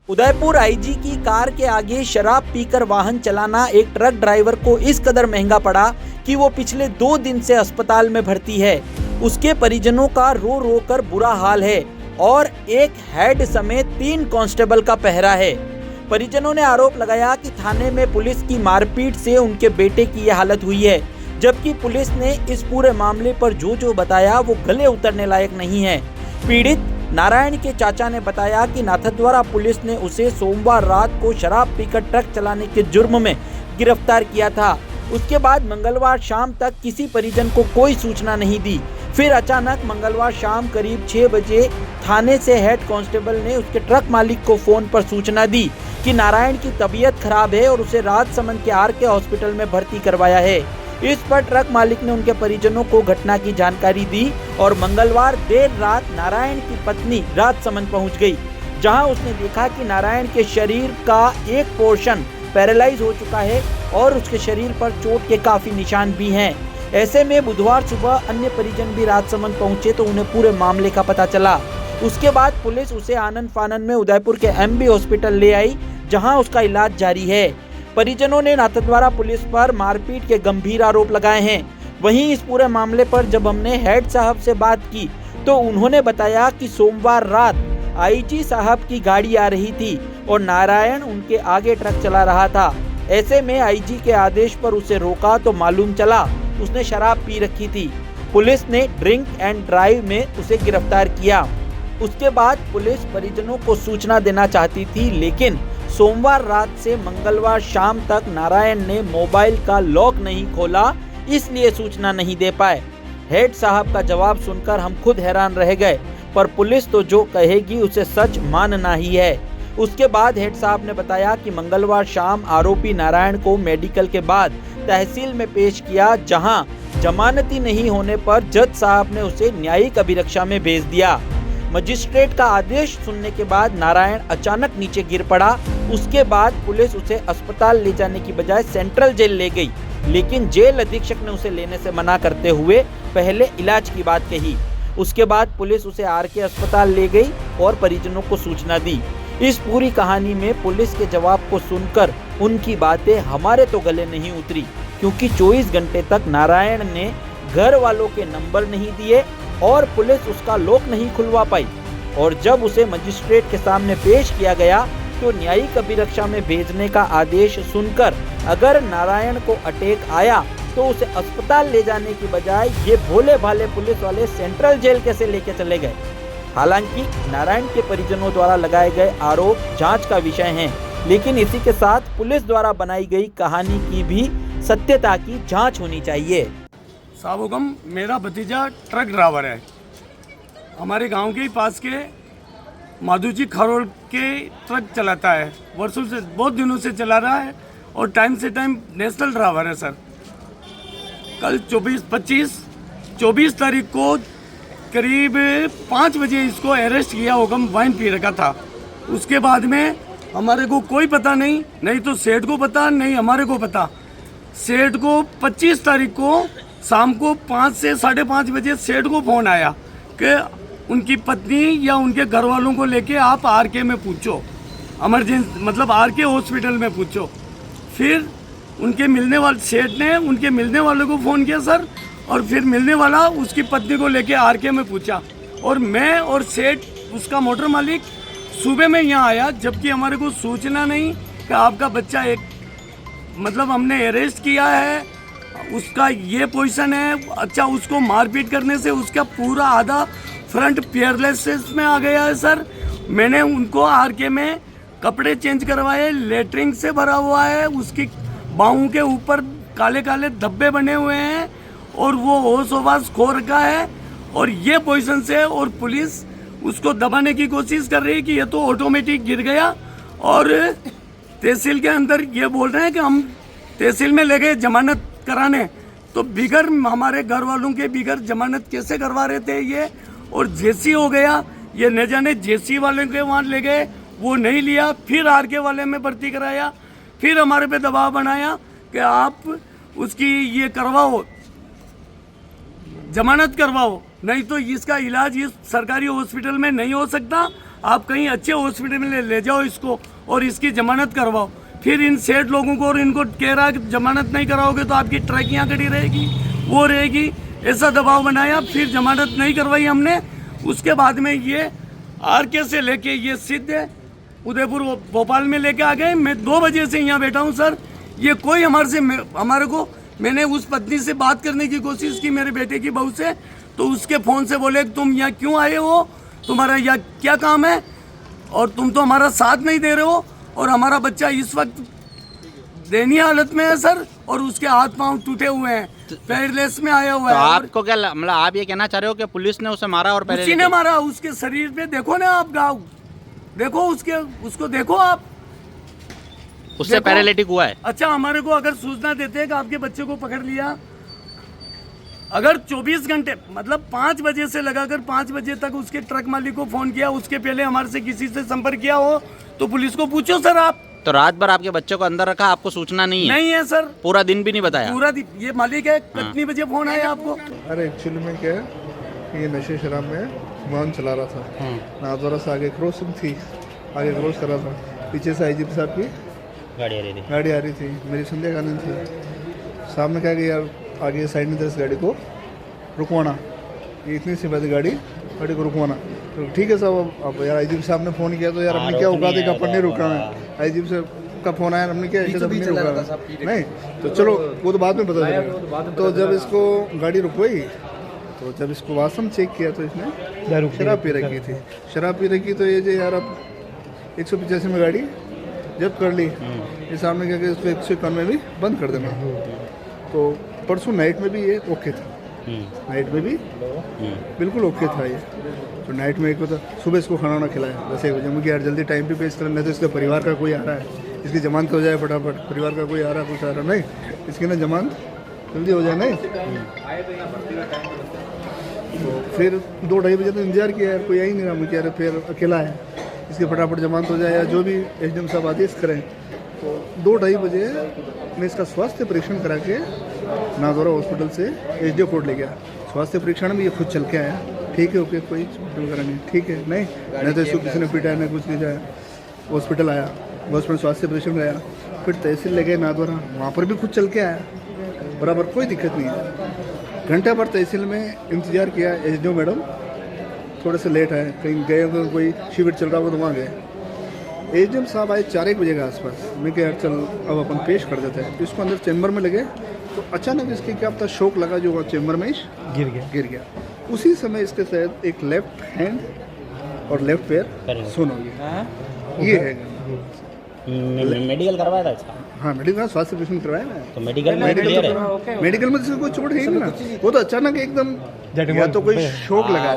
Udaipur IG की car के आगे शराब पीकर वाहन चलाना एक ट्रक ड्राइवर को इस कदर महंगा पड़ा कि वो पिछले 2 दिन से अस्पताल में भर्ती है। उसके परिजनों का रो रो कर बुरा हाल है और एक हेड समेत 3 कांस्टेबल का पहरा है। परिजनों ने आरोप लगाया कि थाने में पुलिस की मारपीट से उनके बेटे की यह हालत हुई है, जबकि पुलिस ने इस पूरे मामले पर जो बताया वो गले उतरने लायक नहीं है। पीड़ित नारायण के चाचा ने बताया कि नाथद्वारा पुलिस ने उसे सोमवार रात को शराब पीकर ट्रक चलाने के जुर्म में गिरफ्तार किया था। उसके बाद मंगलवार शाम तक किसी परिजन को कोई सूचना नहीं दी। फिर अचानक मंगलवार शाम करीब 6 बजे थाने से हेड कांस्टेबल ने उसके ट्रक मालिक को फोन पर सूचना दी कि नारायण की तबीयत खराब है और उसे राजसमंद के आर के हॉस्पिटल में भर्ती करवाया है। इस पर ट्रक मालिक ने उनके परिजनों को घटना की जानकारी दी और मंगलवार देर रात नारायण की पत्नी राजसमंद पहुंच गई, जहां उसने देखा कि नारायण के शरीर का एक पोर्शन पैरालाइज हो चुका है और उसके शरीर पर चोट के काफी निशान भी हैं। ऐसे में बुधवार सुबह अन्य परिजन भी राजसमंद पहुंचे तो उन्हें पूरे मामले का पता चला। उसके बाद पुलिस उसे आनन फानन में उदयपुर के एमबी हॉस्पिटल ले आई, जहां उसका इलाज जारी है। परिजनों ने नाथद्वारा पुलिस पर मारपीट के गंभीर आरोप लगाए हैं। वहीं इस पूरे मामले पर जब हमने हेड साहब से बात की तो उन्होंने बताया कि सोमवार रात आईजी साहब की गाड़ी आ रही थी और नारायण उनके आगे ट्रक चला रहा था। ऐसे में आईजी के आदेश पर उसे रोका तो मालूम चला उसने शराब पी रखी थी। पुलिस ने ड्रिंक एंड ड्राइव में उसे गिरफ्तार किया। उसके बाद पुलिस परिजनों को सूचना देना चाहती थी, लेकिन सोमवार रात से मंगलवार शाम तक नारायण ने मोबाइल का लॉक नहीं खोला, इसलिए सूचना नहीं दे पाए। हेड साहब का जवाब सुनकर हम खुद हैरान रह गए, पर पुलिस तो जो कहेगी उसे सच मानना ही है। उसके बाद हेड साहब ने बताया कि मंगलवार शाम आरोपी नारायण को मेडिकल के बाद तहसील में पेश किया, जहां जमानती नहीं होने पर जज साहब ने उसे न्यायिक अभिरक्षा में भेज दिया। मजिस्ट्रेट का आदेश सुनने के बाद नारायण अचानक नीचे गिर पड़ा। उसके बाद पुलिस उसे अस्पताल ले जाने की बजाय सेंट्रल जेल ले गई, लेकिन जेल अधीक्षक ने उसे लेने से मना करते हुए पहले इलाज की बात कही। उसके बाद पुलिस उसे आर के अस्पताल ले गई और परिजनों को सूचना दी। इस पूरी कहानी में पुलिस के जवाब को सुनकर उनकी बातें हमारे तो गले नहीं उतरी, क्योंकि 24 घंटे तक नारायण ने घर वालों के नंबर नहीं दिए और पुलिस उसका लॉक नहीं खुलवा पाई। और जब उसे मजिस्ट्रेट के सामने पेश किया गया तो न्यायिक अभिरक्षा में भेजने का आदेश सुनकर अगर नारायण को अटैक आया तो उसे अस्पताल ले जाने की बजाय ये भोले भाले पुलिस वाले सेंट्रल जेल कैसे लेके चले गए। हालांकि नारायण के परिजनों द्वारा लगाए गए आरोप जांच का विषय हैं, लेकिन इसी के साथ पुलिस द्वारा बनाई गई कहानी की भी सत्यता की जांच होनी चाहिए। साबुगम मेरा भतीजा ट्रक ड्राइवर है। हमारे गांव के ही पास के माधुजी खरोड़ के ट्रक चलाता है, वर्षों से बहुत दिनों से चला रहा है और टाइम से टाइम नेशनल ड्राइवर है सर। कल 24 तारीख को करीब 5 बजे इसको अरेस्ट किया होगा, वाइन पी रखा था। उसके बाद में हमारे को कोई पता नहीं, नहीं तो सेठ को पता, नहीं हमारे को पता। सेठ को 25 तारीख को शाम को 5 से 5:30 बजे सेठ को फोन आया कि उनकी पत्नी या उनके घर वालों को लेके आप आर के में पूछो, इमरजेंसी मतलब आर के हॉस्पिटल में पूछो। फिर उनके मिलने वाले सेठ ने उनके मिलने वाले को फ़ोन किया सर, और फिर मिलने वाला उसकी पत्नी को लेके आर के में पूछा। और मैं और सेठ उसका मोटर मालिक सुबह में यहाँ आया, जबकि हमारे को सूचना नहीं कि आपका बच्चा मतलब हमने अरेस्ट किया है, उसका ये पोजीशन है। अच्छा, उसको मारपीट करने से उसका पूरा आधा फ्रंट पेयरलेस में आ गया है सर। मैंने उनको आर के में कपड़े चेंज करवाए, लेटरिन से भरा हुआ है, उसकी बाहों के ऊपर काले काले धब्बे बने हुए हैं और वो होश खो रखा है और ये पोजीशन से। और पुलिस उसको दबाने की कोशिश कर रही है कि ये तो ऑटोमेटिक गिर गया। और तहसील के अंदर ये बोल रहे हैं कि हम तहसील में ले गए जमानत कराने, तो बिगर हमारे घर वालों के बिगर जमानत कैसे करवा रहे थे ये। और जेसी हो गया, ये न जाने जेसी वाले के वहाँ ले गए, वो नहीं लिया, फिर आर के वाले में भर्ती कराया, फिर हमारे पे दबाव बनाया कि आप उसकी ये करवाओ, जमानत करवाओ, नहीं तो इसका इलाज इस सरकारी हॉस्पिटल में नहीं हो सकता। आप कहीं अच्छे हॉस्पिटल में ले जाओ इसको और इसकी जमानत करवाओ। फिर इन सेठ लोगों को और इनको कह रहा है कि जमानत नहीं कराओगे तो आपकी ट्रक यहाँ खड़ी रहेगी, वो रहेगी, ऐसा दबाव बनाया। फिर जमानत नहीं करवाई हमने। उसके बाद में ये RK से लेके ये सीधे उदयपुर भोपाल में लेके आ गए। मैं 2 बजे से यहाँ बैठा हूँ सर। ये कोई हमारे को मैंने उस पत्नी से बात करने की कोशिश की, मेरे बेटे की बहू से, तो उसके फ़ोन से बोले तुम यहाँ क्यों आए हो, तुम्हारा यहाँ क्या काम है, और तुम तो हमारा साथ नहीं दे रहे हो, और हमारा बच्चा इस वक्त दयनीय हालत में है सर, और उसके हाथ पांव टूटे हुए हैं, पैरलेस में आया हुआ तो है। आपको क्या मतलब आप ये कहना चाह रहे हो कि पुलिस ने उसे मारा और उसी ने मारा। उसके शरीर पे देखो ना आप, घाव देखो उसको देखो आप, उससे देखो। पैरालिटिक हुआ है। अच्छा, हमारे को अगर सूचना देते हैं कि आपके बच्चे को पकड़ लिया, अगर 24 घंटे मतलब 5 बजे से लगाकर 5 बजे तक उसके ट्रक मालिक को फोन किया, उसके पहले हमारे से किसी से संपर्क किया हो तो पुलिस को पूछो सर आप। तो रात भर आपके बच्चे को अंदर रखा, आपको सूचना नहीं है? नहीं है सर, पूरा दिन भी नहीं बताया? पूरा दिन। ये मालिक है, कितनी बजे फोन आया आपको? अरे एक्चुअली में क्या है, ये नशे शराब में वाहन चला रहा था। नाथद्वारा से आगे क्रॉसिंग थी, आगे क्रॉस कर रहा था, पीछे से IGP साहब की गाड़ी आ रही थी, मेरी संध्या कानून थी। सामने क्या कि यार आगे साइड में इस गाड़ी को रुकवाना, ये इतनी सी बात गाड़ी को रुकवाना। तो ठीक है साहब, अब यार IGP साहब ने फ़ोन किया तो यार हमने क्या औकात है कि अपन नहीं रुका है। IGP से का फ़ोन आया, हमने क्या ऐसे नहीं रुका नहीं, तो चलो वो तो बाद में पता चलेगा। तो जब इसको गाड़ी रुकवाई, तो जब इसको वासम चेक किया तो इसने शराब पी रखी थी। शराब पी रखी तो ये जो यार अब 185 में गाड़ी जब कर ली, ये सामने क्या कि इसको 151 में भी बंद कर देना। तो परसों नाइट में भी ये ओके था, नाइट में भी बिल्कुल ओके था ये। तो नाइट में एक होता, सुबह इसको खाना वाना खिलाया 10 एक बजे, मुझे यार जल्दी टाइम पे पेश करना, नहीं तो इसके परिवार का कोई आ रहा है, इसकी जमानत हो जाए फटाफट, परिवार का कोई आ रहा है, कुछ आ रहा नहीं, इसकी ना जमानत जल्दी हो जाए। नहीं तो फिर 2-2:30 बजे तो इंतजार किया यार, कोई आ ही नहीं रहा। मुझे यार फिर अकेला है, इसकी फटाफट जमानत हो जाए या जो भी SDM साहब आदेश करें। तो 2-2:30 बजे मैं इसका स्वास्थ्य परीक्षण करा के नाथद्वारा हॉस्पिटल से SDO कोर्ट ले गया। स्वास्थ्य परीक्षण में ये खुद चल के आया, ठीक है ओके, कोई वगैरह नहीं, ठीक है नहीं तो इसको किसी ने पीटा है, कुछ नहीं जाए। हॉस्पिटल आया, हॉस्पिटल स्वास्थ्य परीक्षण में आया, फिर तहसील ले गए नाथद्वारा, वहाँ पर भी खुद चल के आया, बराबर कोई दिक्कत नहीं है। घंटा भर तहसील में इंतजार किया, SDO मैडम थोड़े से लेट आए, कहीं गए तो कोई शिविर चल रहा हो तो वहाँ गए। SDM साहब आए 4-1 बजे के आसपास। मैं क्या यार चल अब अपन पेश कर देते हैं। इसको अंदर चैम्बर में लगे तो अचानक इसके क्या पता शौक लगा, जो वहाँ चैम्बर में गिर गया। उसी समय इसके शायद एक लेफ्ट हैंड और लेफ्ट पैर सुन हो गया। ये है मेडिकल करवाया था इसका? हाँ मेडिकल स्वास्थ्य परीक्षण करवाया ना। तो मेडिकल में इसको कोई चोट है ही ना, वो तो अचानक एकदम या तो कोई शौक लगा,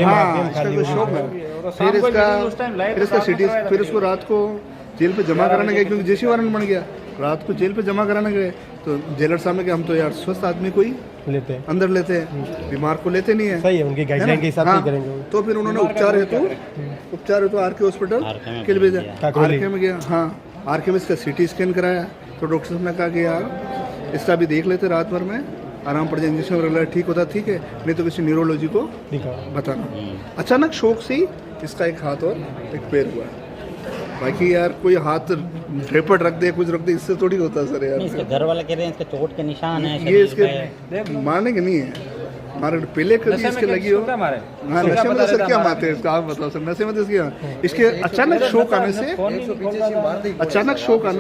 हाँ इसका कोई शौक लगा। फिर इसका सिटी, फिर उसको रात को जेल पे जमा कराने गए, क्योंकि जेसी वारंट बन गया। रात को जेल पे जमा कराने गए तो जेलर साहब ने कहा हम तो यार स्वस्थ आदमी को ही अंदर लेते हैं, बीमार को लेते नहीं है, सही है, उनकी गाइडलाइन के हिसाब से करेंगे। तो फिर उन्होंने उपचार हेतु RK हॉस्पिटल के लिए भेजा, RK में गया। हाँ RK में इसका CT स्कैन कराया तो डॉक्टर साहब ने कहा कि यार इसका भी देख लेते, रात भर में आराम पड़ जाए, इंजेक्शन वगैरह ठीक होता ठीक है, नहीं तो किसी न्यूरोलॉजी को बताना। अचानक शौक से ही इसका एक हाथ और एक पैर हुआ। बाकी यार कोई हाथ ड्रेपट रख दे, कुछ रख दे, इससे थोड़ी होता है सर यार। इसके घर वाले कह रहे हैं इसके चोट के निशान है, ये इसके मारने के नहीं है, हमारे पहले कभी इसके लगी हो। हाँ नशे में सर क्या मारते हैं, आप बताओ सर, नशे में इसके अचानक शौक आने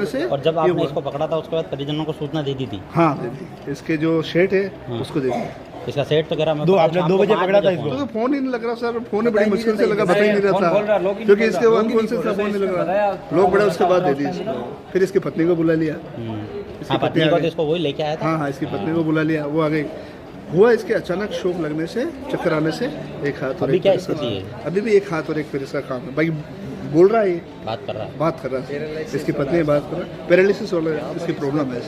से और जब आपने इसको पकड़ा था उसके बाद परिजनों को सूचना दे दी थी? हाँ दे दी, इसके जो सेठ है उसको दे दी। इसका सेठ तो कह रहा है आपने 2 बजे पकड़ा था इसको, तो फोन ही नहीं लग रहा सर, फोन बड़ी मुश्किल से लगा, बता ही नहीं रहा था, क्योंकि इसके अनकॉन्शियस था, फोन नहीं लग रहा, लोग बड़ा उसके बाद दे दी इसको। फिर इसकी पत्नी को बुला लिया, पत्नी को तो इसको वही लेके आया था। हाँ इसकी पत्नी को बुला लिया, वो आ गई। हुआ इसके अचानक शौक लगने से, चक्कर आने से एक हाथ और एक पैर, अभी भी एक हाथ और एक पैर इसका काम है। भाई बोल रहा है, बात कर रहा है, इसकी पत्नी बात कर रहा है, पैरालिसिस वाला इसकी प्रॉब्लम है।